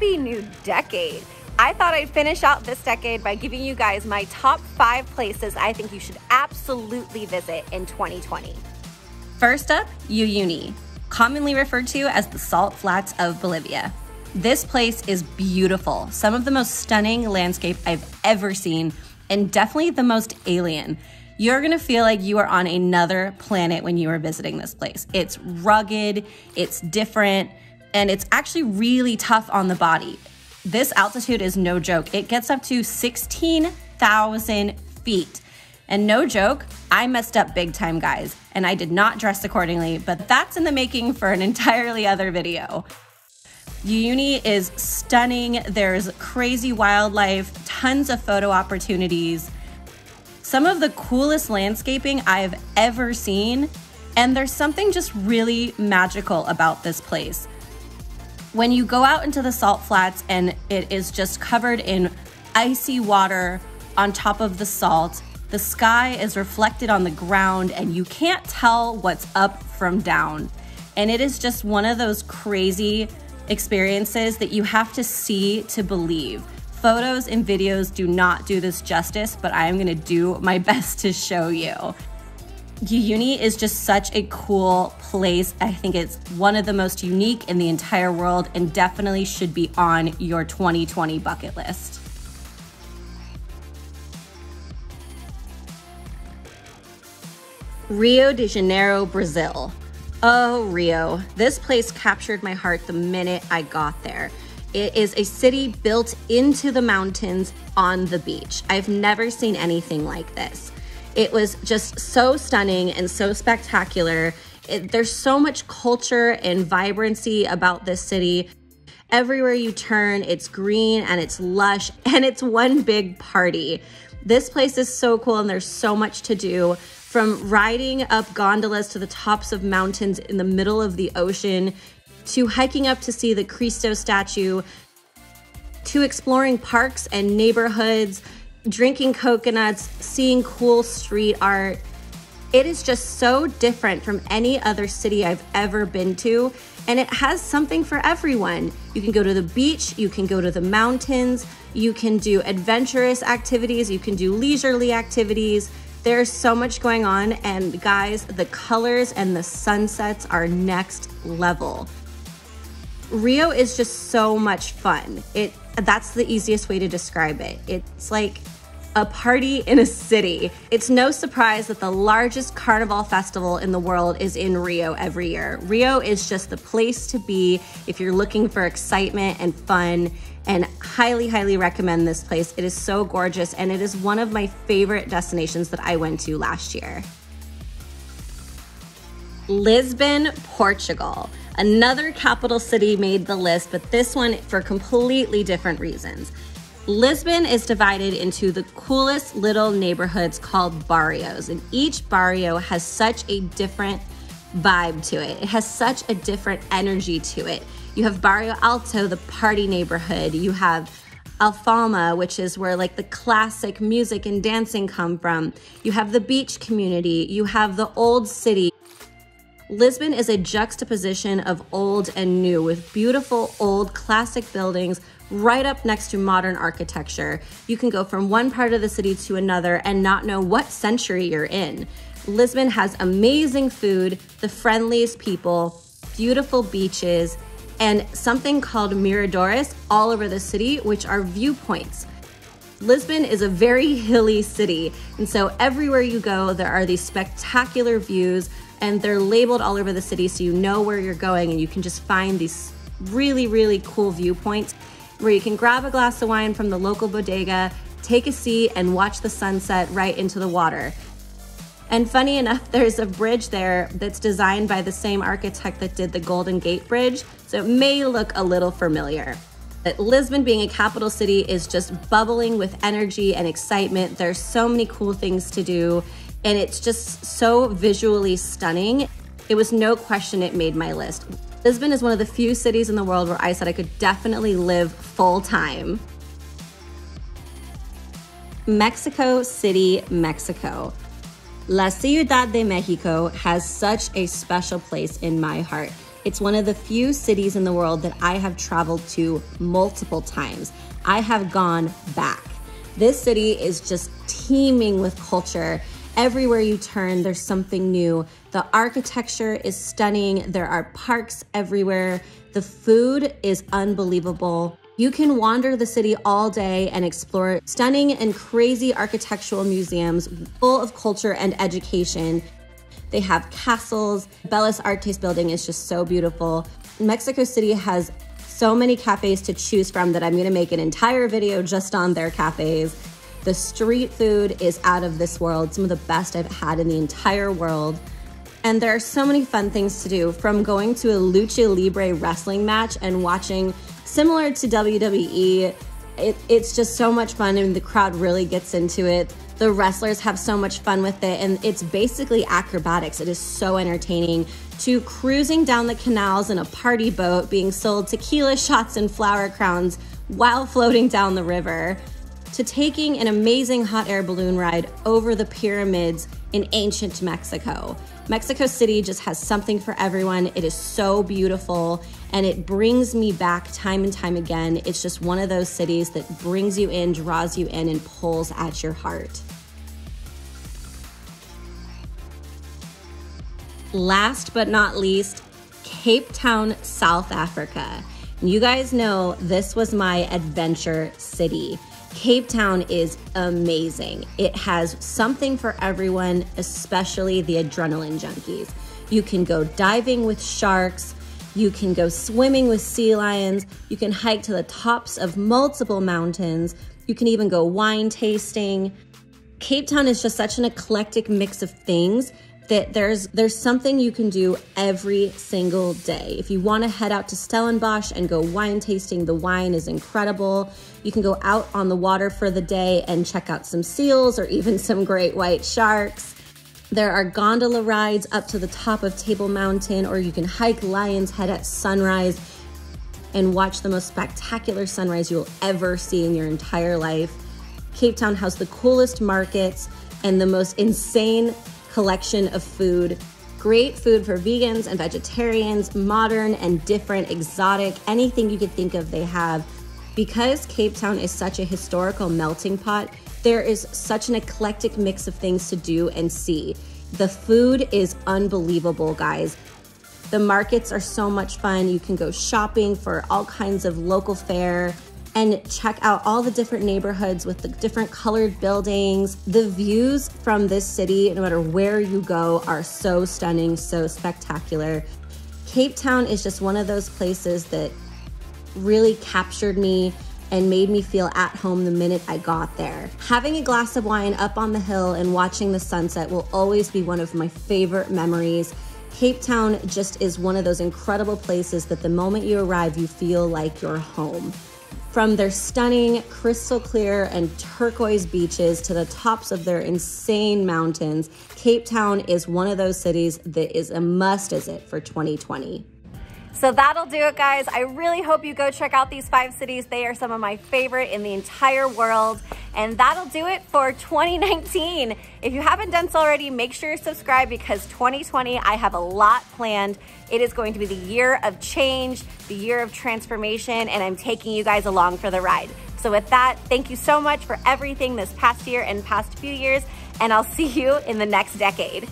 happy new decade. I thought I'd finish out this decade by giving you guys my top 5 places I think you should absolutely visit in 2020. First up, Uyuni, commonly referred to as the Salt Flats of Bolivia. This place is beautiful, some of the most stunning landscape I've ever seen, and definitely the most alien. You're gonna feel like you are on another planet when you are visiting this place. It's rugged, it's different, and it's actually really tough on the body. This altitude is no joke. It gets up to 16,000 feet. And no joke, I messed up big time, guys, and I did not dress accordingly, but that's in the making for an entirely other video. Uyuni is stunning. There's crazy wildlife, tons of photo opportunities, some of the coolest landscaping I've ever seen, and there's something just really magical about this place. When you go out into the salt flats and it is just covered in icy water on top of the salt, the sky is reflected on the ground and you can't tell what's up from down. And it is just one of those crazy experiences that you have to see to believe. Photos and videos do not do this justice, but I am gonna do my best to show you. Uyuni is just such a cool place. I think it's one of the most unique in the entire world and definitely should be on your 2020 bucket list. Rio de Janeiro, Brazil. Oh, Rio. This place captured my heart the minute I got there. It is a city built into the mountains on the beach. I've never seen anything like this. It was just so stunning and so spectacular. There's so much culture and vibrancy about this city. Everywhere you turn, it's green and it's lush and it's one big party. This place is so cool and there's so much to do, from riding up gondolas to the tops of mountains in the middle of the ocean, to hiking up to see the Cristo statue, to exploring parks and neighborhoods, drinking coconuts, seeing cool street art. It is just so different from any other city I've ever been to, and it has something for everyone. You can go to the beach, you can go to the mountains, you can do adventurous activities, you can do leisurely activities. There's so much going on, and guys, the colors and the sunsets are next level. Rio is just so much fun. That's the easiest way to describe it. It's like a party in a city. It's no surprise that the largest carnival festival in the world is in Rio every year. Rio is just the place to be if you're looking for excitement and fun, and highly, highly recommend this place. It is so gorgeous, and it is one of my favorite destinations that I went to last year. Lisbon, Portugal. Another capital city made the list, but this one for completely different reasons. Lisbon is divided into the coolest little neighborhoods called barrios, and each barrio has such a different vibe to it. It has such a different energy to it. You have Barrio Alto, the party neighborhood. You have Alfama, which is where like the classic music and dancing come from. You have the beach community. You have the old city. Lisbon is a juxtaposition of old and new, with beautiful old classic buildings right up next to modern architecture. You can go from one part of the city to another and not know what century you're in. Lisbon has amazing food, the friendliest people, beautiful beaches, and something called miradores all over the city, which are viewpoints. Lisbon is a very hilly city, and so everywhere you go, there are these spectacular views, and they're labeled all over the city so you know where you're going, and you can just find these really, really cool viewpoints where you can grab a glass of wine from the local bodega, take a seat, and watch the sunset right into the water. And funny enough, there's a bridge there that's designed by the same architect that did the Golden Gate Bridge, so it may look a little familiar. But Lisbon, being a capital city, is just bubbling with energy and excitement. There's so many cool things to do, and it's just so visually stunning. It was no question it made my list. Lisbon is one of the few cities in the world where I said I could definitely live full time. Mexico City, Mexico. La Ciudad de Mexico has such a special place in my heart. It's one of the few cities in the world that I have traveled to multiple times. I have gone back. This city is just teeming with culture. Everywhere you turn, there's something new. The architecture is stunning. There are parks everywhere. The food is unbelievable. You can wander the city all day and explore stunning and crazy architectural museums full of culture and education. They have castles. Bellas Artes building is just so beautiful. Mexico City has so many cafes to choose from that I'm gonna make an entire video just on their cafes. The street food is out of this world, some of the best I've had in the entire world. And there are so many fun things to do, from going to a lucha libre wrestling match and watching, similar to WWE, it's just so much fun and the crowd really gets into it. The wrestlers have so much fun with it, and it's basically acrobatics. It is so entertaining. To cruising down the canals in a party boat, being sold tequila shots and flower crowns while floating down the river, to taking an amazing hot air balloon ride over the pyramids in ancient Mexico. Mexico City just has something for everyone. It is so beautiful, and it brings me back time and time again. It's just one of those cities that brings you in, draws you in, and pulls at your heart. Last but not least, Cape Town, South Africa. You guys know this was my adventure city. Cape Town is amazing. It has something for everyone, especially the adrenaline junkies. You can go diving with sharks, you can go swimming with sea lions, you can hike to the tops of multiple mountains, you can even go wine tasting. Cape Town is just such an eclectic mix of things that there's something you can do every single day. If you want to head out to Stellenbosch and go wine tasting, the wine is incredible. You can go out on the water for the day and check out some seals or even some great white sharks. There are gondola rides up to the top of Table Mountain, or you can hike Lion's Head at sunrise and watch the most spectacular sunrise you'll ever see in your entire life. Cape Town has the coolest markets and the most insane collection of food. Great food for vegans and vegetarians, modern and different, exotic, anything you could think of they have. Because Cape Town is such a historical melting pot, there is such an eclectic mix of things to do and see. The food is unbelievable, guys. The markets are so much fun. You can go shopping for all kinds of local fare and check out all the different neighborhoods with the different colored buildings. The views from this city, no matter where you go, are so stunning, so spectacular. Cape Town is just one of those places that really captured me and made me feel at home the minute I got there. Having a glass of wine up on the hill and watching the sunset will always be one of my favorite memories. Cape Town just is one of those incredible places that the moment you arrive, you feel like you're home. From their stunning, crystal clear and turquoise beaches to the tops of their insane mountains, Cape Town is one of those cities that is a must-visit for 2020. So that'll do it, guys. I really hope you go check out these 5 cities. They are some of my favorite in the entire world. And that'll do it for 2019. If you haven't done so already, make sure you subscribe, because 2020, I have a lot planned. It is going to be the year of change, the year of transformation, and I'm taking you guys along for the ride. So with that, thank you so much for everything this past year and past few years, and I'll see you in the next decade.